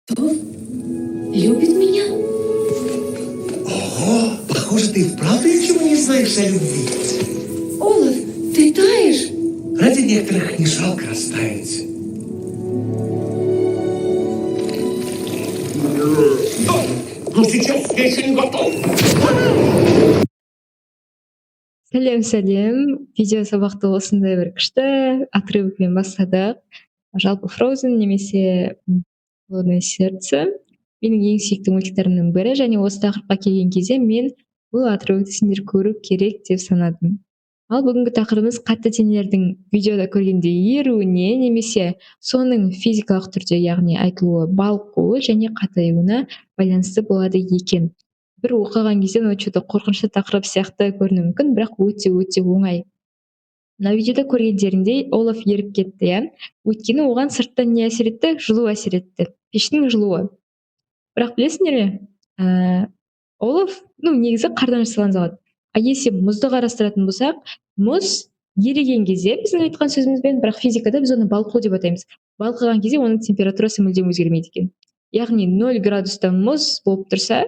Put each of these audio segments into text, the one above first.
Тов любит меня? Ого, похоже, ты и вправду ничего не знаешь о любви. Олаф, ты таешь? Ради некоторых не жалко растаять. Ну сейчас я еще не готов. Сәлем, видео сабақты осындай бір күшті отрывокпен бастадық. Жалпы Frozen немесе Холодное сердце менің ең сүйікті мультиктерімнің бірі, және осы тақырыпқа келген кезде мен бұл отрывокты сендер көру керек деп санадым. Ал бүгінгі тақырыбымыз қатты денелердің видеода көргенде еруіне немесе соның физикалық түрде, яғни айтылуы балқуы және қатаюына байланысты болады екен. Бір оқыған кезде что-то қорқынышты тақырып сияқты көрінуі мүмкін, бірақ өте оңай. Мына видеода көргендеріңдей Олаф еріп кетті, иә. Өйткені оған сырттан не әсер етті? Жылу әсер етті. Пештің жылуы. Бірақ білесіңдер ме, Олаф, негізі қардан жасалған зат. Если мұзды қарастыратын болсақ, мұз еріген кезде біздің айтқан сөзімізбен, бірақ физикада біз оны балқу деп атаймыз. Балқыған кезде оның температурасы мүлдем өзгермейді екен. Яғни 0 градуста мұз болып тұрса,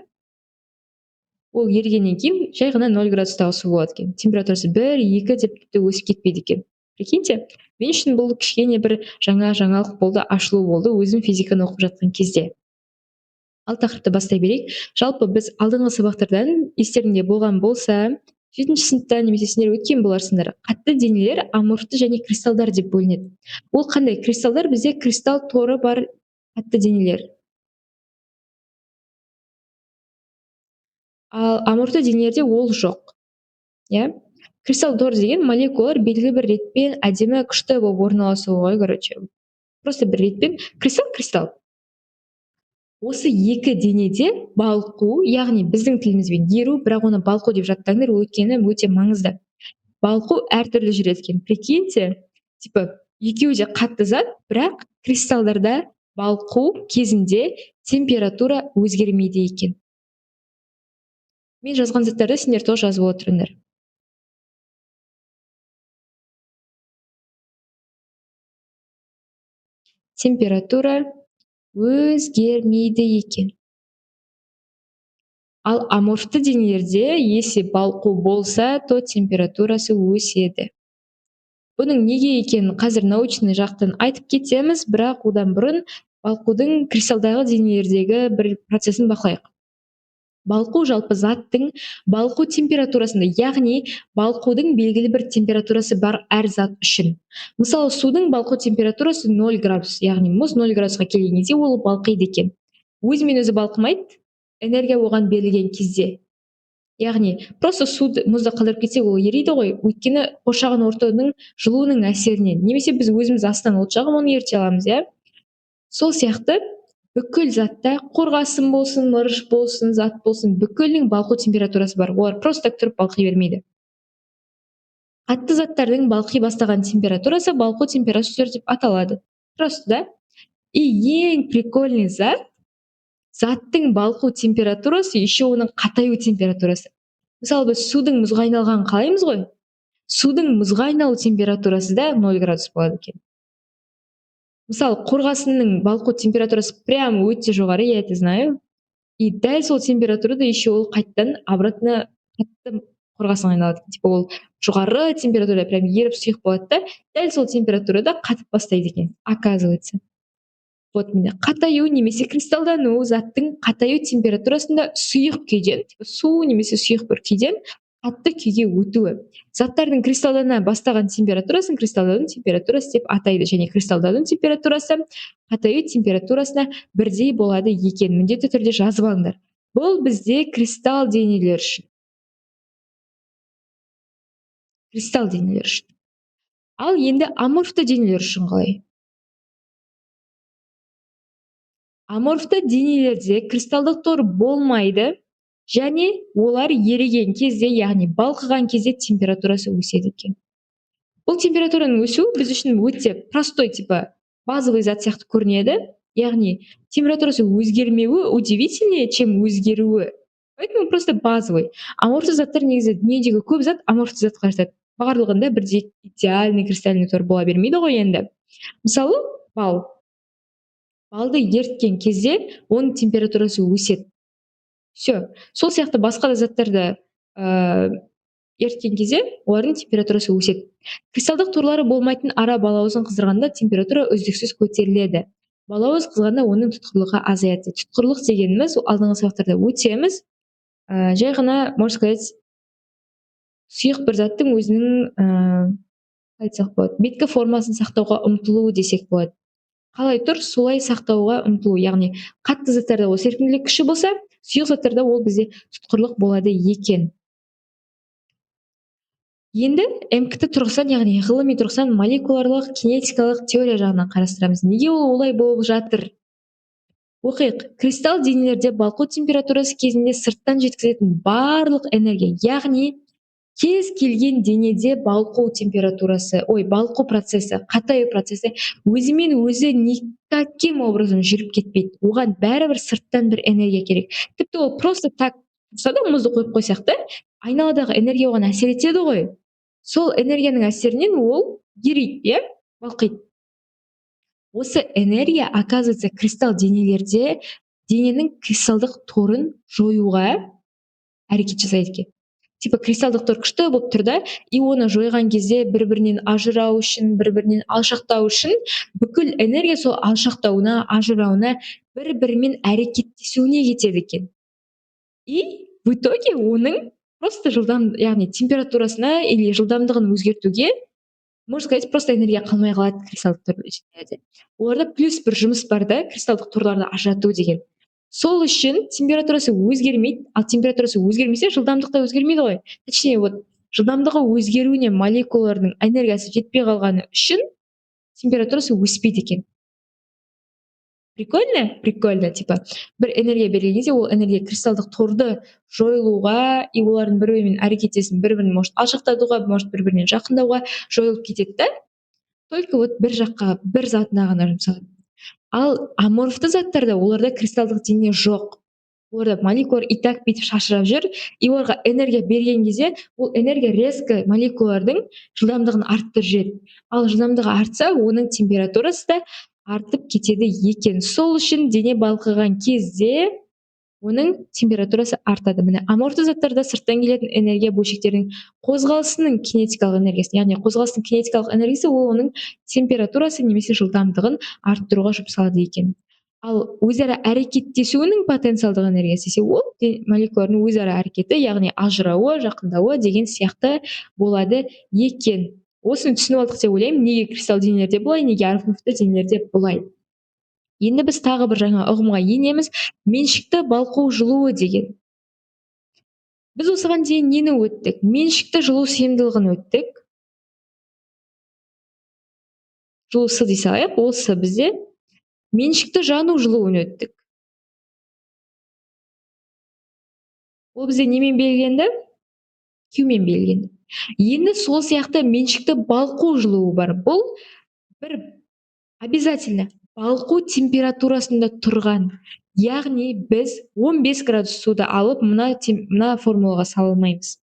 ол ерігеннен кейін жай ғана 0 градустағы су болады екен. Температурасы 1-2 деп тіпті өсіп кетпейді екен. Прикиньте, мен үшін бұл кішкене бір жаңалық болды, ашылу болды өзім физиканы оқып жатқан кезде. Ал тақырыпты бастай берейік. Жалпы біз алдыңғы сабақтардан естеріңде болған болса, 7-ші сыныпта немесе сендер өткен боларсыңдар. Қатты денелер аморфты және кристалдар деп бөлінеді. Ол қандай? Кристалдар бізде кристалл торы бар қатты денелер. Ал аморфты денелерде ол жоқ. Иә? Кристалл тор деген молекулалар белгілі бір ретпен әдемі күшті болып орналасуы ғой, короче. Просто бір ретпен кристалл. Осы екі денеде балқу, яғни біздің тілімізбен еру, бірақ оны балқу деп жаттаңдар, өйткені өте маңызды. Балқу әртүрлі жүреді екен. Прикиньте, екеуі де қатты зат, бірақ кристалдарда балқу кезінде температура өзгермейді екен. Мен жазған заттарды сендер тоже жазып отырыңдар. Температура өзгермейді екен. Ал аморфты денелерде, если балқу болса, то температурасы өседі. Бұның неге екенін қазір научный жақтан айтып кетеміз, бірақ одан бұрын балқудың кристалдағы денелердегі бір процесін бақылайық. Балқу жалпы заттың балқу температурасында, яғни балқудың белгілі бір температурасы бар әр зат үшін. Мысалы, судың балқу температурасы 0 градус, яғни мұз 0 градусқа келген кезде ол балқиды екен. Өзімен өзі балқымайды, энергия оған берілген кезде. Яғни просто мұзды қалдырып кетсек, ол ериді ғой, өйткені қоршаған ортаның жылуының әсерінен, немесе біз өзіміз астан от жағып оны еріте аламыз, иә. Сол сияқты бүкіл затта, қорғасын болсын, мырыш болсын, зат болсын, бүкілінің балқу температурасы бар. Олар просто тұрып балқи бермейді. Қатты заттардың балқи бастаған температурасы балқу температурасы деп аталады. Просто, да? И ең прикольный заттың балқу температурасы еще оның қатаю температурасы. Мысалы, біз судың мұзға айналғанын қалаймыз ғой. Судың мұзға айналу температурасы да 0 градус болады екен. Мысалы, қорғасынның балқу температурасы прям өте жоғары, я это знаю. И дәл сол температурада еще ол қайттан обратно қатты қорғасынға айналады. Ол жоғары температурада прям еріп сұйық болады да, дәл сол температурада қатып бастайды екен, оказывается. Вот міне, қатаю немесе кристалдану заттың қатаю температурасында сұйық күйден, су немесе сұйық бір күйден қатты күйге өтуі. Заттардың кристалдана бастаған температурасын кристалдану температурасы деп атайды, және кристалдану температурасы қатаю температурасына бірдей болады екен. Міндетті түрде жазып алыңдар. Бұл бізде кристалл денелер үшін. Кристалл денелер үшін. Ал енді аморфты денелер үшін қалай? Аморфты денелерде кристалдық тор болмайды, және олар еріген кезде, яғни балқыған кезде температурасы өседі екен. Бұл температураның өсуі біз үшін өте простой, базовый зат сияқты көрінеді, яғни температурасы өзгермеуі удивительнее, чем өзгеруі. Поэтому просто базовый. Аморфты заттар негізі дүниедегі көп зат аморфты затқа жатады. Барлығында бірдей идеальный кристаллный тор бола бермейді ғой енді. Мысалы, бал. балды еріткен кезде оның температурасы өседі. Все. Сол сияқты басқа да заттарды еріткен кезде олардың температурасы өседі. Кристалдық торлары болмайтын ара балауызын қыздырғанда температура үздіксіз көтеріледі. Балауыз қызғанда оның тұтқырлығы азаяды. Тұтқырлық дегеніміз алдыңғы сабақтарда өтеміз. Жай ғана, можно сказать, сұйық бір заттың өзінің айтсақ болады, беткі формасын сақтауға ұмтылуы десек болады. Қалай тұр, солай сақтауға ұмтылу. Яғни қатты заттарда ол серпімділік күші болса, сұйық заттарда ол бізде тұтқырлық болады екен. Енді МКТ тұрғысынан, яғни ғылыми тұрғысынан молекуларлық кинетикалық теория жағынан қарастырамыз. Неге ол олай болып жатыр? Оқиық. Кристалл денелерде балқу температурасы кезінде сырттан жеткізетін барлық энергия, яғни кез келген денеде балқу температурасы, балқу процесі, қатаю процесі өзімен өзі никаким образом жүріп кетпейді. Оған бәрібір сырттан бір энергия керек. Тіпті ол просто так тұрса да, мұзды қойып қойсақ та, айналадағы энергия оған әсер етеді ғой. Сол энергияның әсерінен ол ериді, балқиды. Осы энергия, оказывается, кристалл денелерде дененің кристалдық торын жоюға әрекет жасайды екен. Типа кристалдық тор күшті болып тұр да, и оны жойған кезде бір-бірінен ажырау үшін, бір-бірінен алшақтау үшін бүкіл энергия сол алшақтауына, ажырауына, бір-бірімен әрекеттесуіне кетеді екен. И в итоге оның просто яғни температурасына или жылдамдығын өзгертуге, можно сказать, просто энергия қалмай қалады кристалдық тордың ішінде. Оларда плюс бір жұмыс бар да, кристалдық торларды ажырату деген. Сол үшін температурасы өзгермейді, ал температурасы өзгермесе, жылдамдық та өзгермейді ғой. Точнее, жылдамдығы өзгеруіне молекулалардың энергиясы жетпей қалғаны үшін температурасы өспейді екен. Прикольно? Прикольно, типа бір энергия берген кезде ол энергия кристалдық торды жойылуға, и олардың бір-бірімен әрекеттесіп, бір-бірін может алшақтатуға, может бір-бірінен жақындауға жойылып кетеді да. Только бір жаққа, бір затына ғана жұмсалады. Ал аморфты заттарда оларда кристалдық дене жоқ. Оларда молекулалар и так бүйтіп шашырап жүр, и оларға энергия берген кезде, ол энергия резко молекулалардың жылдамдығын арттырып жібереді. Ал жылдамдығы артса, оның температурасы да артып кетеді екен. Сол үшін дене балқыған кезде оның температурасы артады. Міне аморфты заттарда сырттан келетін энергия бөлшектердің қозғалысының кинетикалық энергиясы, яғни қозғалыстың кинетикалық энергиясы ол оның температурасы немесе жылдамдығын арттыруға жұмсалады екен. Ал өзара әрекеттесуінің потенциалдық энергиясы десе, ол молекулалардың өзара әрекеті, яғни ажырауы, жақындауы деген сияқты болады екен. Осыны түсініп алдық деп ойлаймын, неге кристалл денелерде бұлай, неге аморфты денелерде бұлай. Енді біз тағы бір жаңа ұғымға енеміз, меншікті балқу жылуы деген. Біз осыған дейін нені өттік? Меншікті жылу сыйымдылығын өттік. Жылу С дей салайық, ол С бізде. Меншікті жану жылуын өттік. Ол бізде немен белгіленді? Q-мен белгіленді. Енді сол сияқты меншікті балқу жылуы бар. Бұл бір обязательно балқу температурасында тұрған. Яғни біз 15 градус суды алып, мына формулаға салмаймыз.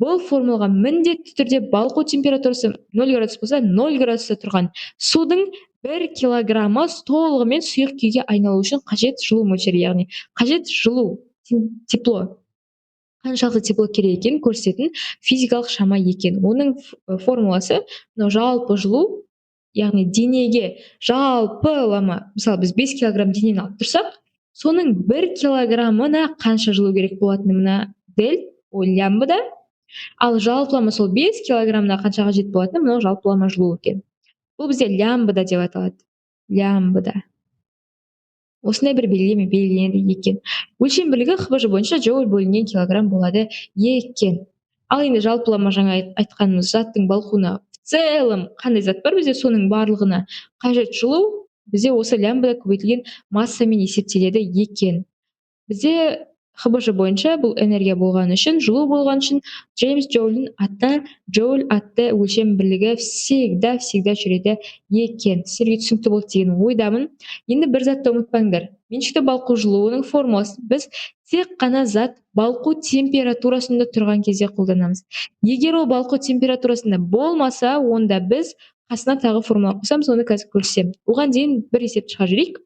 Бұл формулаға міндетті түрде балқу температурасы 0 градус болса, 0 градуста тұрған судың 1 килограммы толығымен сұйық күйге айналу үшін қажет жылу мөлшері, яғни қажет жылу, тепло. Қаншалықты тепло керек екенін көрсететін физикалық шама екен. Оның формуласы жалпы жылу, яғни денеге жалпылама, мысалы біз 5 килограмм денені алып тұрсақ, соның 1 килограммына қанша жылу керек болатыны мына дель, лямбда, ал жалпылама сол 5 килограммына қанша қажет болатыны мынау жалпылама жылу екен. Бұл бізде лямбда деп аталады. Лямбда. Осындай бір белгілеме белгіленеді екен. Өлшем бірлігі ХБЖ бойынша джоуль бөлінген килограмм болады екен. Ал енді жалпылама жаңа айтқанымыз заттың балқуына в целом қандай зат бар бізде, соның барлығына қажет жылу бізде осы лямбда көбейтілген массамен есептеледі екен. Бізде ХБЖ бойынша бұл энергия болған үшін, жылу болған үшін Джеймс Джоульдің джоуль атты өлшем бірлігі всегда жүреді екен. Сіздерге түсінікті болды деген ойдамын. Енді бір затты ұмытпаңдар. Меншікті балқу жылуының формуласын біз тек қана зат балқу температурасында тұрған кезде қолданамыз. Егер ол балқу температурасында болмаса, онда біз қасына тағы формула қосамыз, оны қазір көрсетемін. Оған дейін бір есепті шығарып жіберейік.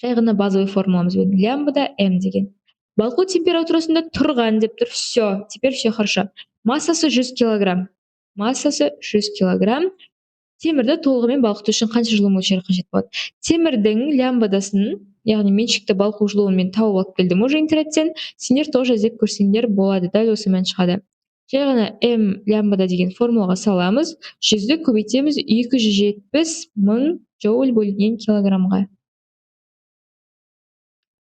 Жай ғана базовый формуламызбен лямбда м деген. Балқу температурасында тұрған деп тұр. Все, теперь все хорошо. Массасы 100 килограмм. Массасы 100 килограмм. Темірді толығымен балқыту үшін қанша жылу мөлшері қажет болады? Темірдің лямбдасын, яғни меншікті балқу жылуын мен тауып алып келдім уже интернеттен. Сендер тоже іздеп көрсеңдер болады, дәл осымен шығады. Жай ғана м лямбда деген формулаға саламыз. 100-ді көбейтеміз 270 мың джоуль бөлінген килограммға.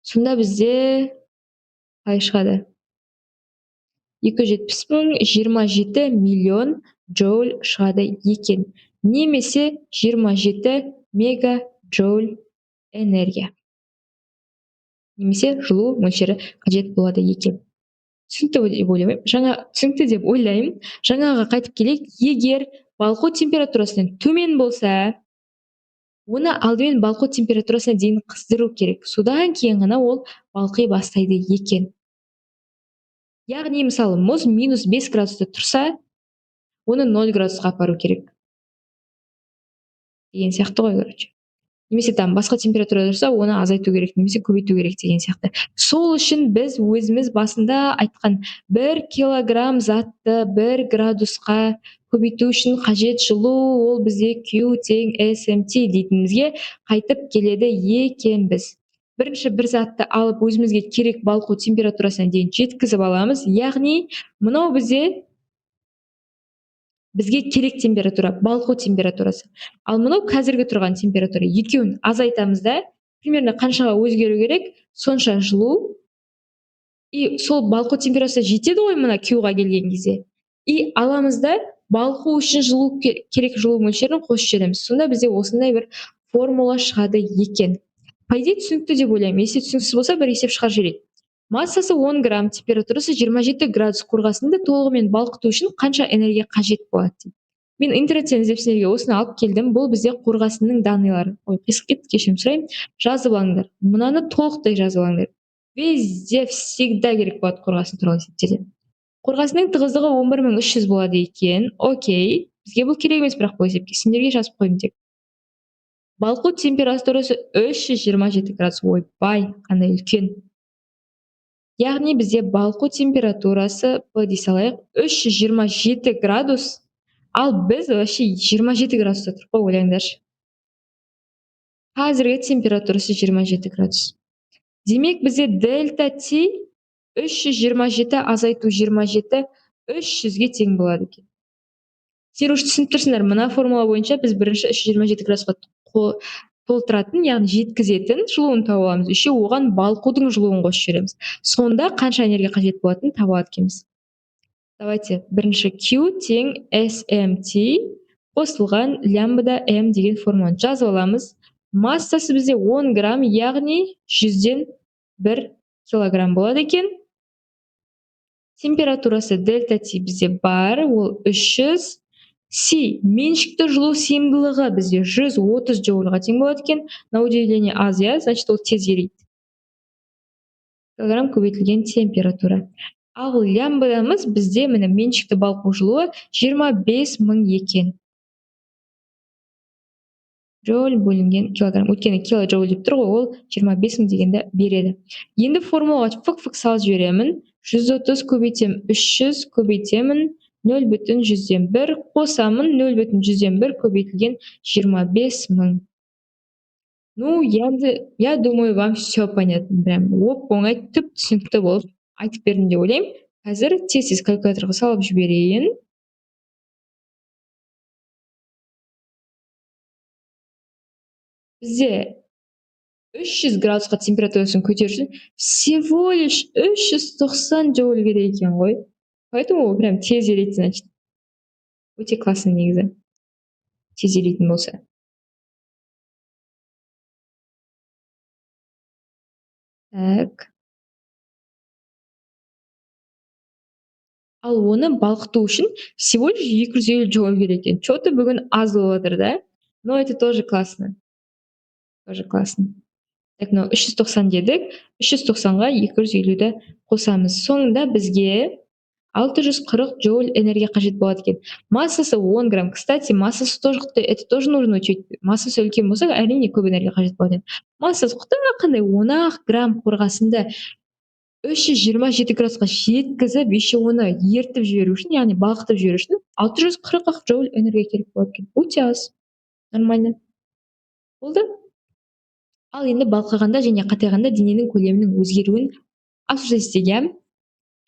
Сонда бізде қалай шығады? 270 мың 27 миллион джоуль шығады екен. Немесе 27 мега джоуль энергия. Немесе жылу мөлшері қажет болады екен. Түсінікті деп ойлаймын. Жаңаға қайтып келейік. Егер балқу температурасынан төмен болса, оны алдымен балқу температурасына дейін қыздыру керек. Содан кейін ғана ол балқи бастайды екен. Яғни мысалы мұз -5 градуста тұрса, оны 0 градусқа апару керек. Деген сияқты ғой, короче. Немесе там басқа температурада тұрса, оны азайту керек, немесе көбейту керек деген сияқты. Сол үшін біз өзіміз басында айтқан 1 килограмм затты 1 градусқа көбейту үшін қажет жылу, ол бізде Q тең SMT дейтінімізге қайтып келеді екенбіз. Бірінші бір затты алып өзімізге керек балқу температурасына дейін жеткізіп аламыз. Яғни мынау бізге керек температура, балқу температурасы. Ал мынау қазіргі тұрған температура. Екеуін азайтамыз да, примерно қаншаға өзгеру керек, сонша жылу. И сол балқу температурасы жетеді ғой мына Q-ға келген кезде. И аламыз да балқу үшін жылу керек жылу мөлшерін қосып жібереміз. Сонда бізде осындай бір формула шығады екен. По идее түсінікті деп ойлаймын. Если түсініксіз болса, бір есеп шығарып жіберейік. Массасы 10 грамм, температурасы 27 градус қорғасынды толығымен балқыту үшін қанша энергия қажет болады дейді. Мен интернеттен іздеп сендерге осыны алып келдім. Бұл бізде қорғасынның данныйлары. Ой, қисық кетті, кешірім сұраймын. Жазып алыңдар. Мынаны толықтай жазып алыңдар. Везде всегда керек болады қорғасын туралы есептерде. Қорғасынның тығыздығы 11300 болады екен. Окей. Бізге бұл керек емес, бірақ бұл есепке сендерге жазып қойдым тек. Балқу температурасы 327 градус. Ойбай, қандай үлкен. Яғни бізде балқу температурасы, дей салайық, 327 градус, ал біз вообще 27 градуста тұрып қой, ойлаңдаршы. Қазіргі температурасы 27 градус. Демек бізде дельта T 327 азайту 27 300-ге тең болады екен. Сендер уже түсініп тұрсыңдар, мына формула бойынша біз бірінші 327 градусқа толтыратын, яғни жеткізетін жылуын тауып аламыз. Еще оған балқудың жылуын қосып жібереміз. Сонда қанша энергия қажет болатынын таба алады екенбіз. Давайте бірінші Q тең SMT қосылған лямбда m деген формуланы жазып аламыз. Массасы бізде 10 грамм, яғни 100-ден 1 килограмм болады екен. Температурасы дельта T бізде бар, ол 300. Си, меншікті жылу сыйымдылығы бізде 130 джоульға тең болады екен. На удивление аз, иә, значит ол тез ериді. Килограмм көбейтілген температура. Ал лямбдамыз бізде міне меншікті балқу жылуы 25 мың екен. Джоуль бөлінген килограмм. Өйткені килоджоуль деп тұр ғой, ол 25 мың дегенді береді. Енді формулаға фық-фық салып жіберемін. 130 көбейтем 300 көбейтемін 0,100-ден 1 қосамын 0,100-ден 1 көбейтілген 25 мың. Ну, я думаю, вам все понятно. Прям оп-оңай түп түсінікті болып айтып бердім деп ойлаймын. Қазір тез калькуляторға салып жіберейін. Бізде 300 градусқа температурасын көтеру үшін всего лишь 390 джоуль керек екен ғой. Поэтому ол прям тез ериді, значит. Өте классно негізі. Тез еритін болса. Так. Ал оны балқыту үшін всего лишь 250 джоуль керек екен. Что-то бүгін аз болып жатыр, да? Но это тоже классно. Тоже классно. Так, мынау 390 дедік. 390-ға 250-ді қосамыз. Соңында бізге 640 джоуль энергия қажет болады екен. Массасы 10 грамм. Кстати, массасы тоже это тоже нужно учить. Массасы үлкен болса, әрине көп энергия қажет болады екен. Массасы қандай 10 грамм қорғасынды 327 градусқа жеткізіп, еще оны ертіп жіберу үшін, яғни балқытып жіберу үшін 640 джоуль энергия керек болады екен. Өте аз. Нормально. Болды? Ал енді балқығанда және қатайғанда дененің көлемінің өзгеруін осуществлять.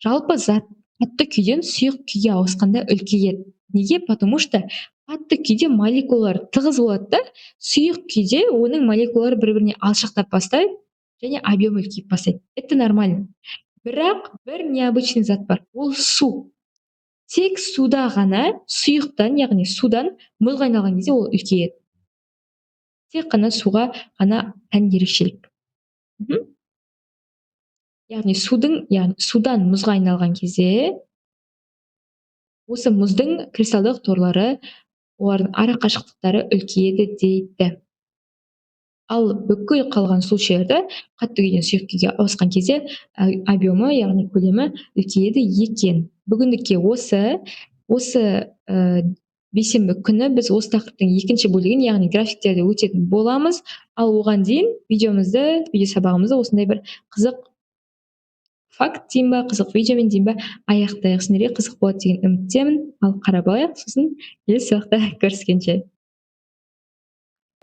Жалпы зат қатты күйден сұйық күйге ауысқанда үлкейеді. Неге? Потому что қатты күйде молекулалар тығыз болады да, сұйық күйде оның молекулалары бір-біріне алшақтап бастайды және объем үлкейіп бастайды. Это нормально. Бірақ бір необычный зат бар. Ол су. Тек суда ғана, сұйықтан, яғни судан мұзға айналған кезде ол үлкейеді. Тек қана суға ғана тән ерекшелік. Яғни судан мұзға айналған кезде осы мұздың кристалдық торлары, олардың ара қашықтықтары үлкейеді дейді. Ал бүкіл қалған случайларда қатты күйден сұйық күйге ауысқан кезде объемы, яғни көлемі үлкейеді екен. Бүгіндікке осы бейсенбі күні біз осы тақырыптың екінші бөлігін, яғни графиктерді өтетін боламыз. Ал оған дейін видео сабағымызды осындай бір қызық факт дейін ба, қызық видеомен дейін ба, аяқтайық. Сіздерге қызық болады деген үміттемін. Ал қарап алайық, сосын келесі сабақта көріскенше.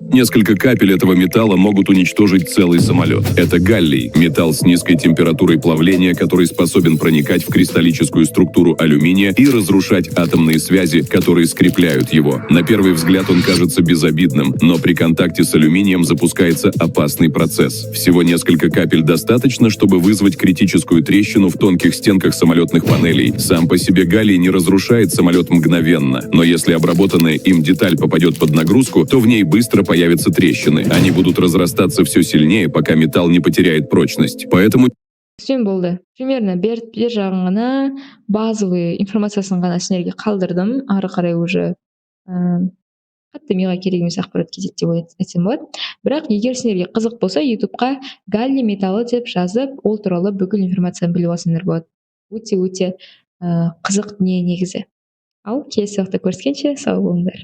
Несколько капель этого металла могут уничтожить целый самолет. Это галлий, металл с низкой температурой плавления, который способен проникать в кристаллическую структуру алюминия и разрушать атомные связи, которые скрепляют его. На первый взгляд он кажется безобидным, но при контакте с алюминием запускается опасный процесс. Всего несколько капель достаточно, чтобы вызвать критическую трещину в тонких стенках самолетных панелей. Сам по себе галлий не разрушает самолет мгновенно, но если обработанная им деталь попадет под нагрузку, то в ней быстро появятся трещины. Они будут разрастаться все сильнее, пока металл не потеряет прочность. Поэтому... Түсінген болды. Примерно бер жағын ғана базовый информациясын ғана сіздерге қалдырдым. Ары қарай уже қатты миға керек емес ақпарат кетеді деп айтсам болады. Бірақ егер сіздерге қызық болса, ютубқа галлий металы деп жазып, ол туралы бүкіл информацияны біліп алсаңдар болады. Өте қызық дүние негізі. Ал келесі уақытта көріскенше сау болыңдар.